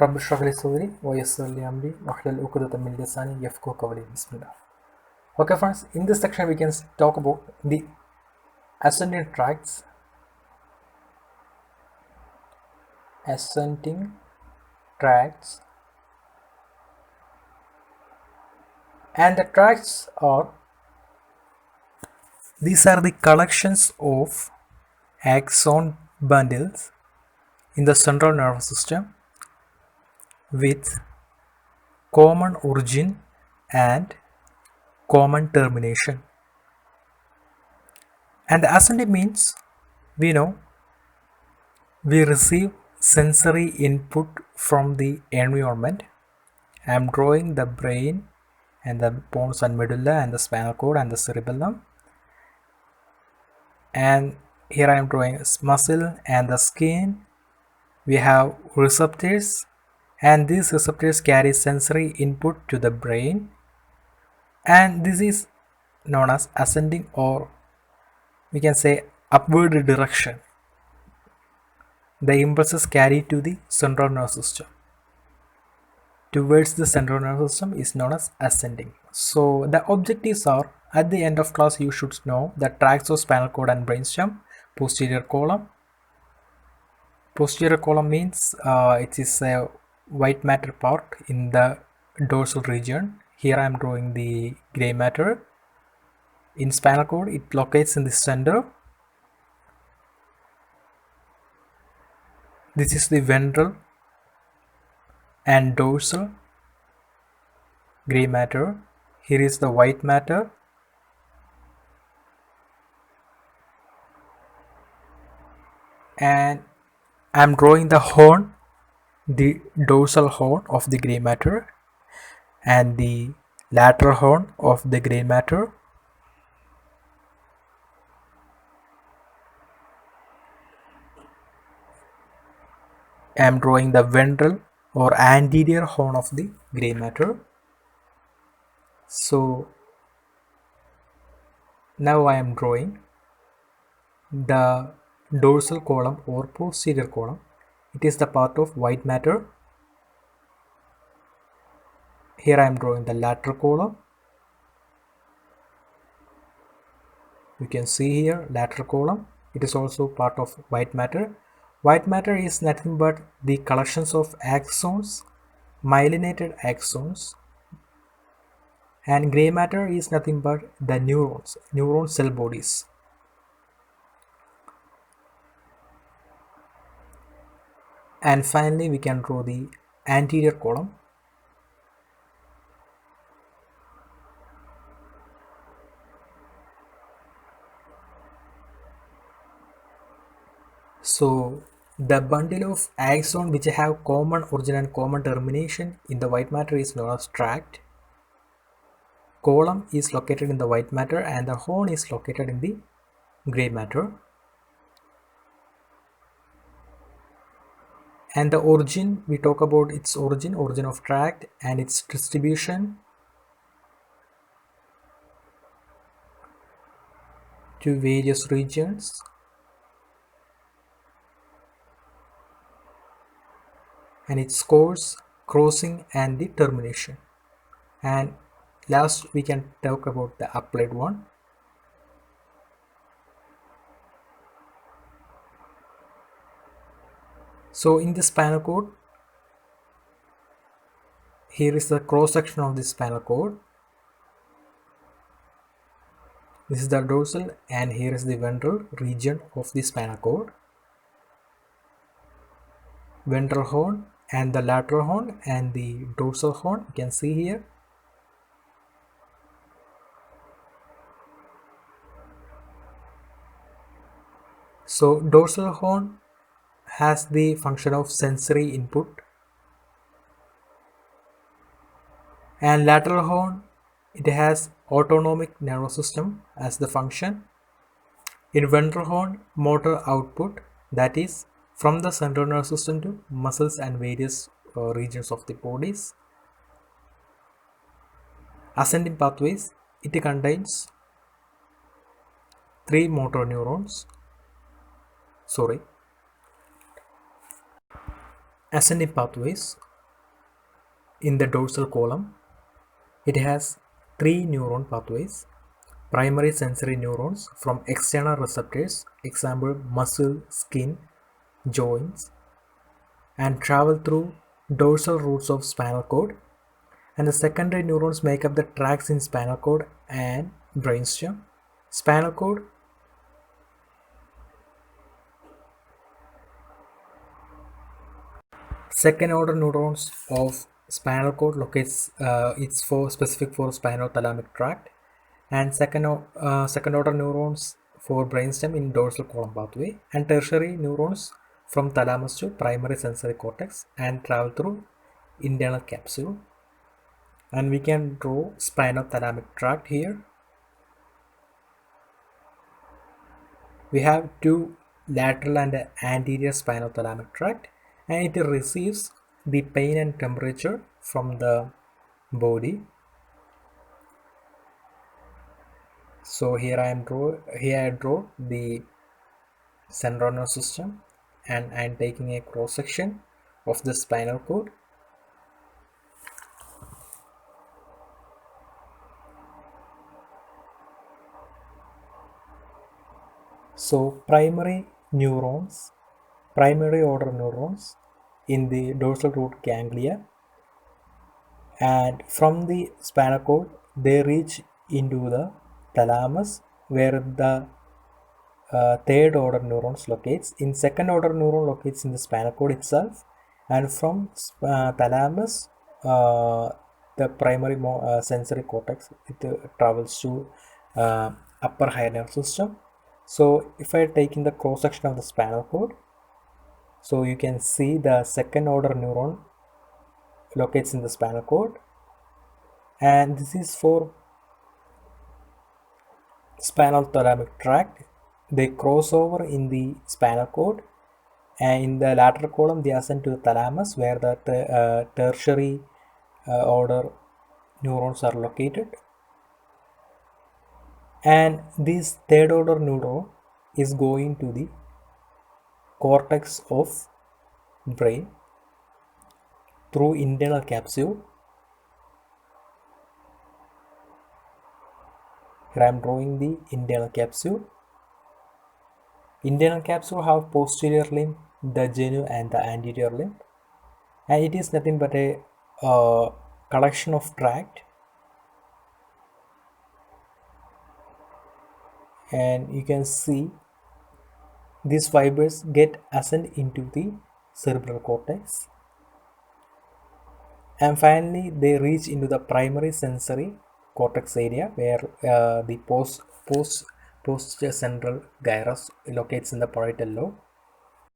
رب اشرح لي صدري ويسر لي أمري واحلل عقدة من لساني يفقهوا قولي. Bismillah. Okay friends, in this section we can talk about the ascending tracts, ascending tracts, and the tracts are, these are the collections of axon bundles in the central nervous system with common origin and common termination. And the ascending means we know we receive sensory input from the environment. I am drawing the brain and the pons and medulla and the spinal cord and the cerebellum, and here I am drawing muscle and the skin. We have receptors, and these receptors carry sensory input to the brain, and this is known as ascending, or we can say upward direction. The impulses carry to the central nervous system towards the central nervous system is known as ascending. So the objectives are, at the end of class you should know the tracts of spinal cord and brainstem. Posterior column. Posterior column means it is a white matter part in the dorsal region. Here I am drawing the gray matter. In spinal cord it locates in the center. This is the ventral and dorsal gray matter. Here is the white matter. And I am drawing the horn, the dorsal horn of the gray matter and the lateral horn of the gray matter. I am drawing the ventral or anterior horn of the gray matter. So now I am drawing the dorsal column or posterior column. It is the part of white matter. Here I am drawing the lateral column. You can see here lateral column. It is also part of white matter. White matter is nothing but the collections of axons, myelinated axons, and gray matter is nothing but the neurons, neuron cell bodies. And finally we can draw the anterior column. So the bundle of axon which have common origin and common termination in the white matter is known as tract. Column is located in the white matter and the horn is located in the gray matter. And the origin, we talk about its origin of tract and its distribution to various regions. And its course, crossing and the termination. And last we can talk about the applied one. So in the spinal cord, here is the cross section of the spinal cord. This is the dorsal and here is the ventral region of the spinal cord. Ventral horn and the lateral horn and the dorsal horn, you can see here. So dorsal horn has the function of sensory input, and lateral horn, it has autonomic nervous system as the function. In ventral horn, motor output, that is from the central nervous system to muscles and various regions of the bodies. Ascending pathways, it contains 3 motor neurons. Ascending pathways, in the dorsal column, it has three neuron pathways. Primary sensory neurons from external receptors, example muscle, skin, joints, and travel through dorsal roots of spinal cord. And the secondary neurons make up the tracts in spinal cord and brainstem. Spinal cord second order neurons of spinal cord locates it's for specific for spinothalamic tract, and second order neurons for brainstem in dorsal column pathway, and tertiary neurons from thalamus to primary sensory cortex and travel through internal capsule. And we can draw spinothalamic tract here. We have two lateral and anterior spinothalamic tract, and it receives the pain and temperature from the body. So here I draw the central nervous system, and I am taking a cross section of the spinal cord. So primary order neurons in the dorsal root ganglia, and from the spinal cord they reach into the thalamus where the third order neurons locates. In second order neuron locates in the spinal cord itself, and from thalamus the primary sensory cortex, it travels to upper higher nerve system. So if I take in the cross section of the spinal cord, so you can see the second order neuron locates in the spinal cord, and this is for spinal thalamic tract. They cross over in the spinal cord, and in the lateral column they ascend to the thalamus where the tertiary order neurons are located, and this third order neuron is going to the cortex of brain through internal capsule. Here I am drawing the internal capsule. Internal capsule have posterior limb, the genu and the anterior limb, and it is nothing but a collection of tract, and you can see these fibers get ascend into the cerebral cortex, and finally they reach into the primary sensory cortex area where the posterior central gyrus locates in the parietal lobe,